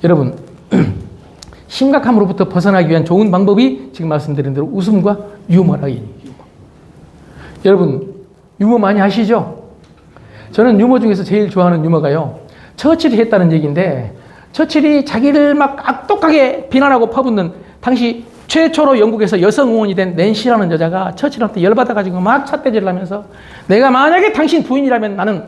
여러분, 심각함으로부터 벗어나기 위한 좋은 방법이 지금 말씀드린 대로 웃음과 유머라. 유머. 여러분, 유머 많이 하시죠? 저는 유머 중에서 제일 좋아하는 유머가요, 처칠이 했다는 얘기인데, 처칠이 자기를 막 악독하게 비난하고 퍼붓는 당시 최초로 영국에서 여성 의원이 된 낸시라는 여자가 처칠한테 열받아가지고 막 삿대질을 하면서, 내가 만약에 당신 부인이라면 나는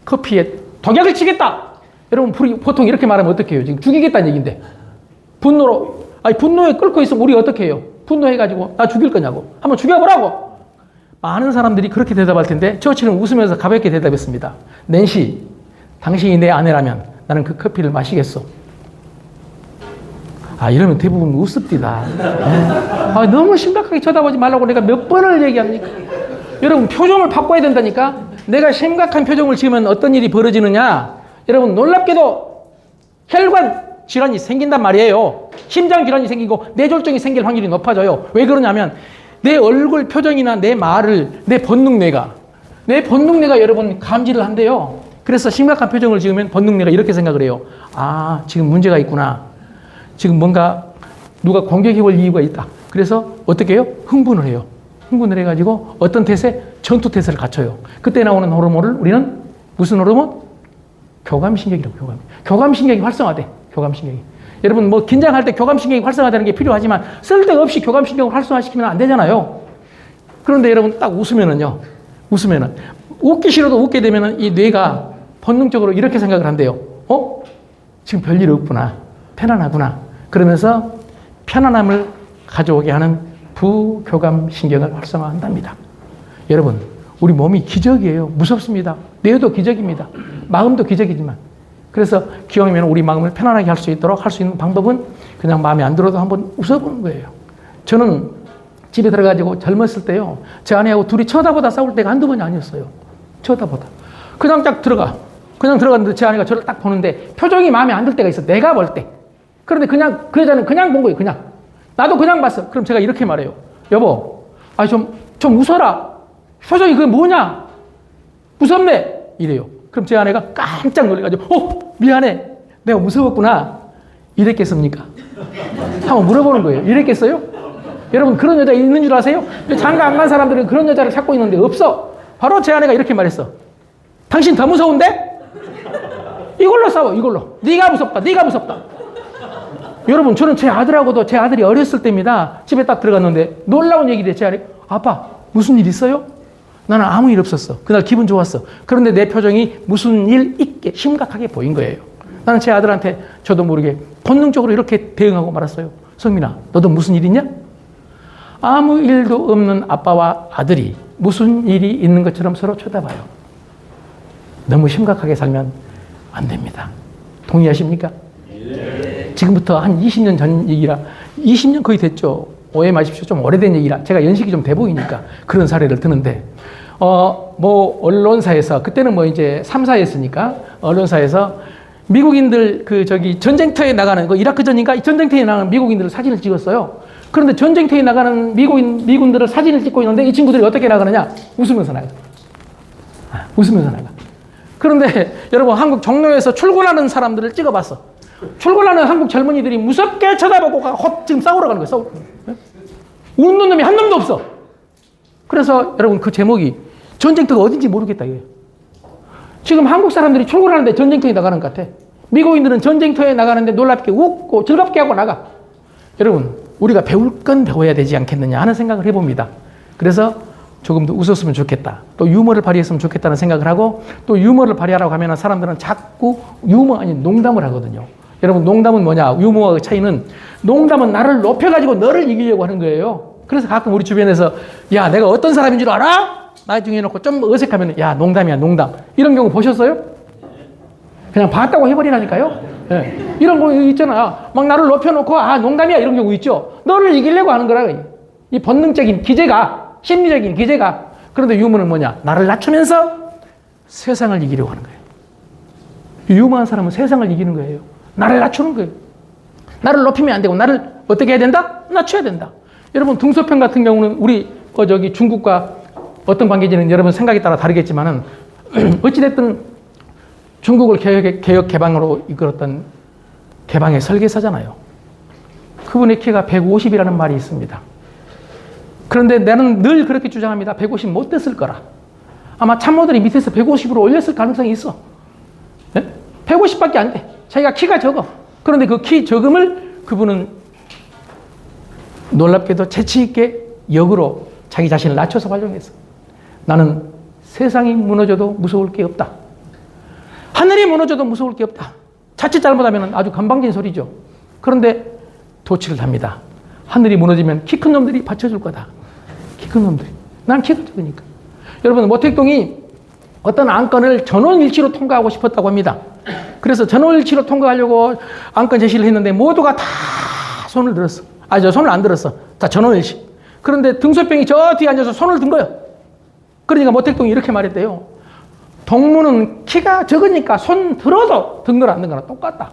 커피에 독약을 치겠다. 여러분, 보통 이렇게 말하면 어떻게 해요? 지금 죽이겠다는 얘기인데, 분노에 끓고 있으면 우리 어떻게 해요? 분노해가지고 나 죽일 거냐고. 한번 죽여보라고. 많은 사람들이 그렇게 대답할 텐데, 처칠은 웃으면서 가볍게 대답했습니다. 낸시, 당신이 내 아내라면 나는 그 커피를 마시겠소. 이러면 대부분 우습디다. 너무 심각하게 쳐다보지 말라고 내가 몇 번을 얘기합니까? 여러분, 표정을 바꿔야 된다니까? 내가 심각한 표정을 지으면 어떤 일이 벌어지느냐? 여러분, 놀랍게도 혈관 질환이 생긴단 말이에요. 심장 질환이 생기고 뇌졸중이 생길 확률이 높아져요. 왜 그러냐면 내 얼굴 표정이나 내 말을 내 본능뇌가 여러분 감지를 한대요. 그래서 심각한 표정을 지으면 본능뇌가 이렇게 생각을 해요. 지금 문제가 있구나. 지금 뭔가 누가 공격해 올 이유가 있다. 그래서 어떻게 해요? 흥분을 해요. 흥분을 해가지고 어떤 태세? 전투 태세를 갖춰요. 그때 나오는 호르몬을 우리는 무슨 호르몬? 교감신경이라고. 교감신경이 활성화돼. 교감신경이. 여러분, 뭐 긴장할 때 교감신경이 활성화되는 게 필요하지만 쓸데없이 교감신경을 활성화시키면 안 되잖아요. 그런데 여러분, 딱 웃으면은 웃기 싫어도 웃게 되면은 이 뇌가 본능적으로 이렇게 생각을 한대요. 지금 별일 없구나. 편안하구나. 그러면서 편안함을 가져오게 하는 부교감신경을 활성화한답니다. 여러분, 우리 몸이 기적이에요. 무섭습니다. 뇌도 기적입니다. 마음도 기적이지만. 그래서 기왕이면 우리 마음을 편안하게 할 수 있는 방법은 그냥 마음에 안 들어도 한번 웃어보는 거예요. 저는 집에 들어가지고 젊었을 때요, 제 아내하고 둘이 쳐다보다 싸울 때가 한두 번이 아니었어요. 쳐다보다. 그냥 딱 그냥 들어갔는데 제 아내가 저를 딱 보는데 표정이 마음에 안 들 때가 있어. 내가 볼 때. 그런데 그냥 그 여자는 그냥 본 거예요. 그냥. 나도 그냥 봤어. 그럼 제가 이렇게 말해요. 여보, 좀 웃어라. 표정이 그게 뭐냐? 무섭네. 이래요. 그럼 제 아내가 깜짝 놀래가지고, 미안해. 내가 무서웠구나. 이랬겠습니까? 한번 물어보는 거예요. 이랬겠어요? 여러분, 그런 여자 있는 줄 아세요? 장가 안 간 사람들은 그런 여자를 찾고 있는데 없어. 바로 제 아내가 이렇게 말했어. 당신 더 무서운데? 이걸로 싸워, 이걸로. 네가 무섭다. 여러분, 저는 제 아들하고도 제 아들이 어렸을 때입니다. 집에 딱 들어갔는데 놀라운 얘기를 해. 제 아들이, 아빠, 무슨 일 있어요? 나는 아무 일 없었어. 그날 기분 좋았어. 그런데 내 표정이 무슨 일 있게 심각하게 보인 거예요. 나는 제 아들한테 저도 모르게 본능적으로 이렇게 대응하고 말았어요. 성민아, 너도 무슨 일 있냐? 아무 일도 없는 아빠와 아들이 무슨 일이 있는 것처럼 서로 쳐다봐요. 너무 심각하게 살면 안 됩니다. 동의하십니까? 네. 지금부터 한 20년 전 얘기라, 20년 거의 됐죠. 오해 마십시오. 좀 오래된 얘기라. 제가 연식이 좀 돼 보이니까 그런 사례를 드는데, 언론사에서, 그때는 이제 3사였으니까, 언론사에서 미국인들 전쟁터에 나가는, 이라크 전인가? 전쟁터에 나가는 미국인들 사진을 찍었어요. 그런데 전쟁터에 나가는 미군들을 사진을 찍고 있는데 이 친구들이 어떻게 나가느냐? 웃으면서 나가. 웃으면서 나가. 그런데 여러분, 한국 종로에서 출근하는 사람들을 찍어봤어. 출근하는 한국 젊은이들이 무섭게 쳐다보고 지금 싸우러 가는 거예요. 웃는 놈이 한 놈도 없어. 그래서 여러분, 그 제목이 전쟁터가 어딘지 모르겠다 이거예요. 지금 한국 사람들이 출근하는데 전쟁터에 나가는 것 같아. 미국인들은 전쟁터에 나가는데 놀랍게 웃고 즐겁게 하고 나가. 여러분, 우리가 배울 건 배워야 되지 않겠느냐 하는 생각을 해봅니다. 그래서 조금 더 웃었으면 좋겠다. 또 유머를 발휘했으면 좋겠다는 생각을 하고, 또 유머를 발휘하라고 하면 사람들은 자꾸 유머 아닌 농담을 하거든요. 여러분, 농담은 뭐냐? 유머와 차이는, 농담은 나를 높여가지고 너를 이기려고 하는 거예요. 그래서 가끔 우리 주변에서, 야, 내가 어떤 사람인 줄 알아? 나중에 해놓고 좀 어색하면, 야, 농담이야, 농담. 이런 경우 보셨어요? 그냥 봤다고 해버리라니까요. 네. 이런 거 있잖아. 막 나를 높여놓고, 농담이야, 이런 경우 있죠. 너를 이기려고 하는 거라. 이 본능적인 기제가, 심리적인 기제가. 그런데 유머는 뭐냐? 나를 낮추면서 세상을 이기려고 하는 거예요. 유머한 사람은 세상을 이기는 거예요. 나를 낮추는 거예요. 나를 높이면 안 되고, 나를 어떻게 해야 된다? 낮춰야 된다. 여러분, 등소평 같은 경우는 우리 중국과 어떤 관계인지는 여러분 생각에 따라 다르겠지만은, 어찌됐든 중국을 개혁 개방으로 이끌었던 대방의 설계사잖아요. 그분의 키가 150이라는 말이 있습니다. 그런데 나는 늘 그렇게 주장합니다. 150 못 됐을 거라. 아마 참모들이 밑에서 150으로 올렸을 가능성이 있어. 네? 150밖에 안 돼. 자기가 키가 적어. 그런데 그 키 적음을 그분은 놀랍게도 재치있게 역으로 자기 자신을 낮춰서 활용했어. 나는 세상이 무너져도 무서울 게 없다. 하늘이 무너져도 무서울 게 없다. 자칫 잘못하면 아주 건방진 소리죠. 그런데 도취를 합니다. 하늘이 무너지면 키 큰 놈들이 받쳐줄 거다. 키 큰 놈들이. 난 키가 적으니까. 여러분, 모택동이 어떤 안건을 전원일치로 통과하고 싶었다고 합니다. 그래서 전원일치로 통과하려고 안건 제시를 했는데 모두가 다 손을 들었어. 저 손을 안 들었어. 다 전원일치. 그런데 등소병이 저 뒤에 앉아서 손을 든 거예요. 그러니까 모택동이 이렇게 말했대요. 동무는 키가 적으니까 손 들어도 든 거나 안 든 거나 똑같다.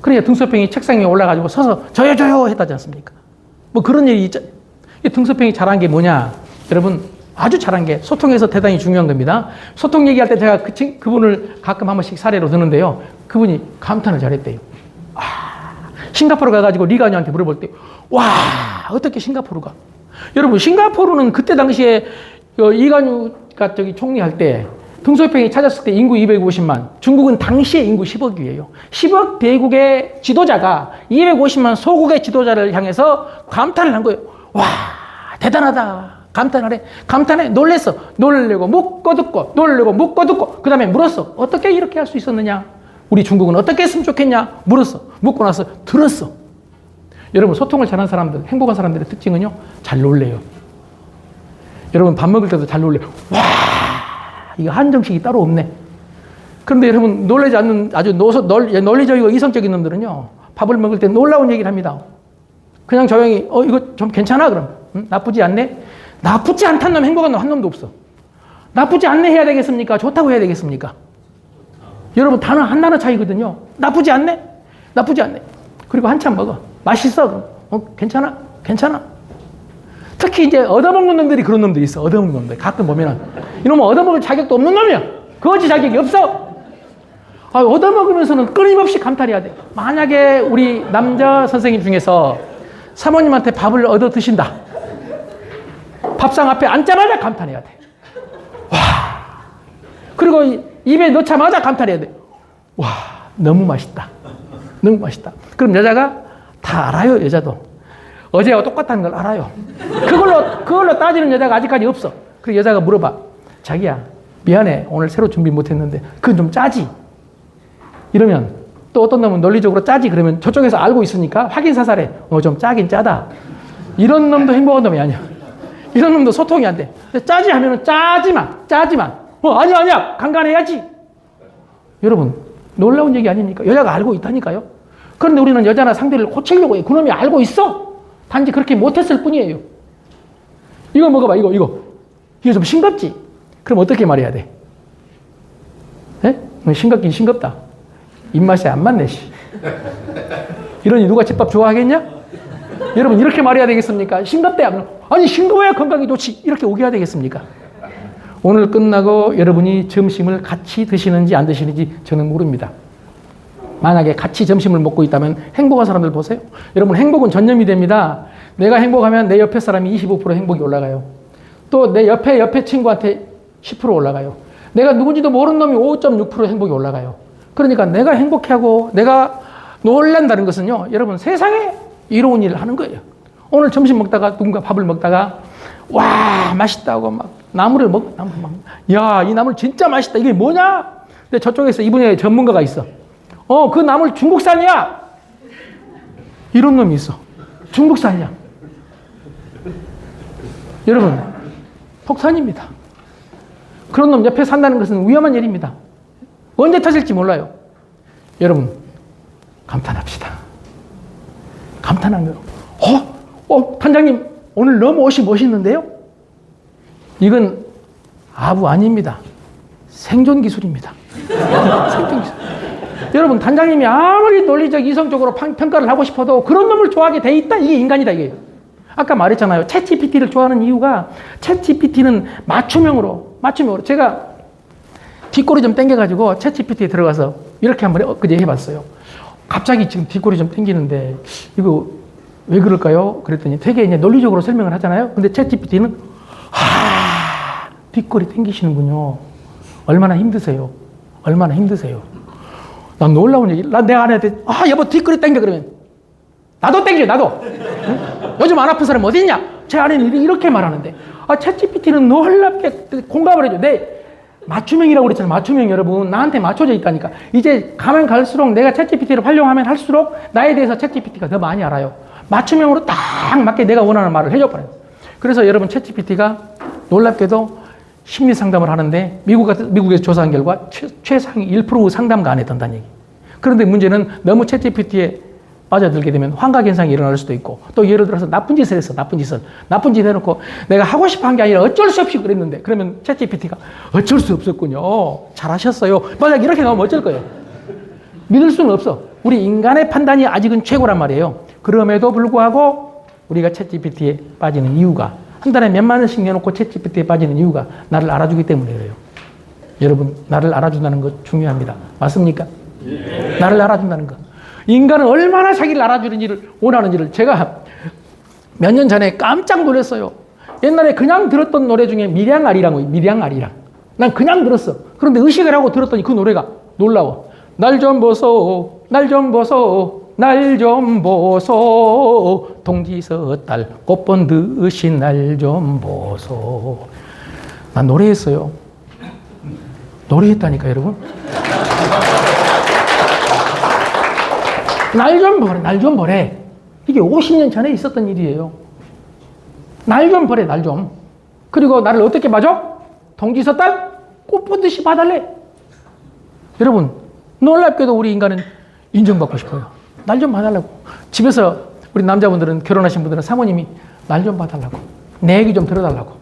그러니까 등소평이 책상 위에 올라가지고 서서 저요 했다지 않습니까? 뭐 그런 일이 있죠. 이 등소평이 잘한 게 뭐냐? 여러분, 아주 잘한 게 소통에서 대단히 중요한 겁니다. 소통 얘기할 때 제가 그분을 가끔 한 번씩 사례로 드는데요. 그분이 감탄을 잘했대요. 싱가포르 가가지고 리가뉴한테 물어볼 때, 와, 어떻게 싱가포르가? 여러분, 싱가포르는 그때 당시에 이관유가 총리할 때 등소평이 찾았을 때 인구 250만, 중국은 당시에 인구 10억이에요. 10억 대국의 지도자가 250만 소국의 지도자를 향해서 감탄을 한 거예요. 와, 대단하다. 감탄하래. 감탄해. 놀랬어. 놀래고 묻고 듣고, 놀래고 묻고 듣고, 그 다음에 물었어. 어떻게 이렇게 할 수 있었느냐? 우리 중국은 어떻게 했으면 좋겠냐? 물었어. 묻고 나서 들었어. 여러분, 소통을 잘하는 사람들, 행복한 사람들의 특징은요, 잘 놀래요. 여러분, 밥 먹을 때도 잘 놀래요. 와, 이거 한정식이 따로 없네. 그런데 여러분, 놀라지 않는 아주 논리적이고 이성적인 놈들은요, 밥을 먹을 때 놀라운 얘기를 합니다. 그냥 조용히, 이거 좀 괜찮아? 그럼. 나쁘지 않네? 나쁘지 않다는 놈, 행복한 놈 한 놈도 없어. 나쁘지 않네 해야 되겠습니까? 좋다고 해야 되겠습니까? 여러분, 단어 한 단어 차이거든요. 나쁘지 않네? 나쁘지 않네. 그리고 한참 먹어. 맛있어? 그럼. 괜찮아? 괜찮아? 특히 이제 얻어먹는 놈들이 그런 놈들이 있어. 얻어먹는 놈들. 가끔 보면은. 이놈은 얻어먹을 자격도 없는 놈이야. 거지 자격이 없어. 얻어먹으면서는 끊임없이 감탄해야 돼. 만약에 우리 남자 선생님 중에서 사모님한테 밥을 얻어 드신다. 밥상 앞에 앉자마자 감탄해야 돼. 와. 그리고 입에 넣자마자 감탄해야 돼. 와, 너무 맛있다. 너무 맛있다. 그럼 여자가 다 알아요, 여자도. 어제와 똑같다는 걸 알아요. 그걸로 따지는 여자가 아직까지 없어. 그리고 여자가 물어봐. 자기야, 미안해. 오늘 새로 준비 못 했는데, 그건 좀 짜지? 이러면, 또 어떤 놈은 논리적으로 짜지? 그러면 저쪽에서 알고 있으니까 확인사살해. 좀 짜긴 짜다. 이런 놈도 행복한 놈이 아니야. 이런 놈도 소통이 안 돼. 짜지 하면은 짜지만. 아니야. 간간해야지. 여러분, 놀라운 얘기 아닙니까? 여자가 알고 있다니까요. 그런데 우리는 여자나 상대를 고치려고 해. 그놈이 알고 있어. 단지 그렇게 못했을 뿐이에요. 이거 먹어봐, 이거. 이거 좀 싱겁지? 그럼 어떻게 말해야 돼? 네? 싱겁긴 싱겁다. 입맛에 안 맞네, 씨. 이러니 누가 집밥 좋아하겠냐? 여러분, 이렇게 말해야 되겠습니까? 싱겁대. 아니, 싱거워야 건강이 좋지. 이렇게 오게 되겠습니까? 오늘 끝나고 여러분이 점심을 같이 드시는지 안 드시는지 저는 모릅니다. 만약에 같이 점심을 먹고 있다면 행복한 사람들 보세요. 여러분, 행복은 전념이 됩니다. 내가 행복하면 내 옆에 사람이 25% 행복이 올라가요. 또 내 옆에 친구한테 10% 올라가요. 내가 누군지도 모르는 놈이 5.6% 행복이 올라가요. 그러니까 내가 행복해하고 내가 놀란다는 것은요, 여러분, 세상에 이로운 일을 하는 거예요. 오늘 점심 먹다가 누군가 밥을 먹다가 와, 맛있다고 막 나물을 야, 이 나물 진짜 맛있다. 이게 뭐냐? 근데 저쪽에서 이분의 전문가가 있어. 그 나물 중국산이야. 이런 놈이 있어. 중국산이야. 여러분, 폭탄입니다. 그런 놈 옆에 산다는 것은 위험한 일입니다. 언제 터질지 몰라요. 여러분, 감탄합시다. 감탄한 거요. 단장님, 오늘 너무 옷이 멋있는데요? 이건 아부 아닙니다. 생존 기술입니다. 생존 기술. 여러분, 단장님이 아무리 논리적, 이성적으로 평가를 하고 싶어도 그런 놈을 좋아하게 돼 있다. 이게 인간이다, 이게. 아까 말했잖아요. 챗GPT를 좋아하는 이유가 챗GPT는 맞춤형으로 제가 뒷골이 좀 땡겨가지고 챗GPT에 들어가서 이렇게 한번 엊그제 해봤어요. 갑자기 지금 뒷골이 좀 땡기는데 이거 왜 그럴까요? 그랬더니 되게 이제 논리적으로 설명을 하잖아요. 근데 챗GPT는 뒷골이 땡기시는군요. 얼마나 힘드세요? 얼마나 힘드세요? 난 놀라운 얘기. 내가 아내한테 여보 뒷골이 땡겨 그러면 나도 땡겨 나도. 응? 요즘 안 아픈 사람 어디 있냐? 제 아내는 이렇게 말하는데 챗GPT는 놀랍게 공감을 해줘. 맞춤형이라고 그랬잖아요. 맞춤형 여러분. 나한테 맞춰져 있다니까. 이제 가면 갈수록 내가 챗GPT를 활용하면 할수록 나에 대해서 챗GPT가 더 많이 알아요. 맞춤형으로 딱 맞게 내가 원하는 말을 해줘버려요. 그래서 여러분 챗GPT가 놀랍게도 심리 상담을 하는데 미국에서 조사한 결과 최상위 1% 상담가 안에 든다는 얘기. 그런데 문제는 너무 챗GPT에 빠져들게 되면 환각 현상이 일어날 수도 있고 또 예를 들어서 나쁜 짓을 했어. 나쁜 짓 해놓고 내가 하고 싶어 한 게 아니라 어쩔 수 없이 그랬는데 그러면 챗GPT가 어쩔 수 없었군요. 잘하셨어요. 만약 이렇게 나오면 어쩔 거예요? 믿을 수는 없어. 우리 인간의 판단이 아직은 최고란 말이에요. 그럼에도 불구하고 우리가 챗GPT에 빠지는 이유가 한 달에 몇만 원씩 내놓고 챗GPT에 빠지는 이유가 나를 알아주기 때문에 그래요. 여러분 나를 알아준다는 거 중요합니다. 맞습니까? 나를 알아준다는 거. 인간은 얼마나 자기를 알아주는지를 원하는지를 제가 몇 년 전에 깜짝 놀랐어요. 옛날에 그냥 들었던 노래 중에 밀양아리랑. 난 그냥 들었어. 그런데 의식을 하고 들었더니 그 노래가 놀라워. 날 좀 보소, 날 좀 보소, 날 좀 보소. 동지서 딸 꽃본 듯이 날 좀 보소. 난 노래했어요. 노래했다니까 여러분. 날 좀 보래, 날 좀 보래. 이게 50년 전에 있었던 일이에요. 날 좀 보래, 날 좀. 그리고 나를 어떻게 봐줘? 동지서 딸? 꽃 보듯이 봐달래. 여러분, 놀랍게도 우리 인간은 인정받고 싶어요. 날 좀 봐달라고. 집에서 우리 남자분들은, 결혼하신 분들은 사모님이 날 좀 봐달라고. 내 얘기 좀 들어달라고.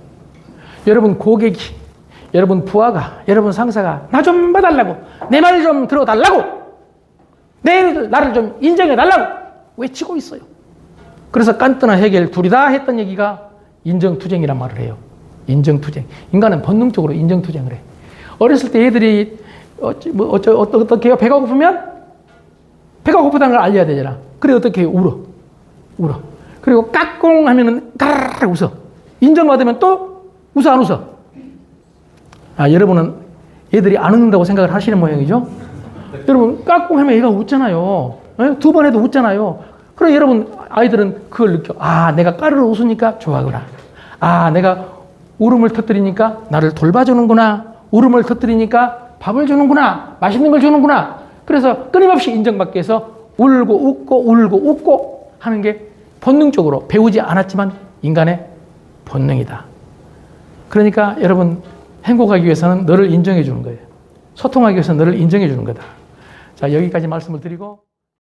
여러분 고객이, 여러분 부하가, 여러분 상사가 나 좀 봐달라고. 내 말 좀 들어달라고. 나를 좀 인정해달라고 외치고 있어요. 그래서 깐트나 헤겔 둘이 다 했던 얘기가 인정투쟁이란 말을 해요. 인정투쟁. 인간은 본능적으로 인정투쟁을 해. 어렸을 때 얘들이 어떻게 해요? 배가 고프다는 걸 알려야 되잖아. 그래 어떻게 해요? 울어. 그리고 까꿍 하면은 까르르 웃어. 인정받으면 또 웃어 안 웃어? 여러분은 얘들이 안 웃는다고 생각을 하시는 모양이죠? 여러분 까꿍 하면 얘가 웃잖아요. 2번 해도 웃잖아요. 그럼 여러분 아이들은 그걸 느껴. 내가 까르르 웃으니까 좋아하구나. 내가 울음을 터뜨리니까 나를 돌봐주는구나. 울음을 터뜨리니까 밥을 주는구나. 맛있는 걸 주는구나. 그래서 끊임없이 인정받기 위해서 울고 웃고 하는 게 본능적으로 배우지 않았지만 인간의 본능이다. 그러니까 여러분 행복하기 위해서는 너를 인정해 주는 거예요. 소통하기 위해서 너를 인정해 주는 거다. 자, 여기까지 말씀을 드리고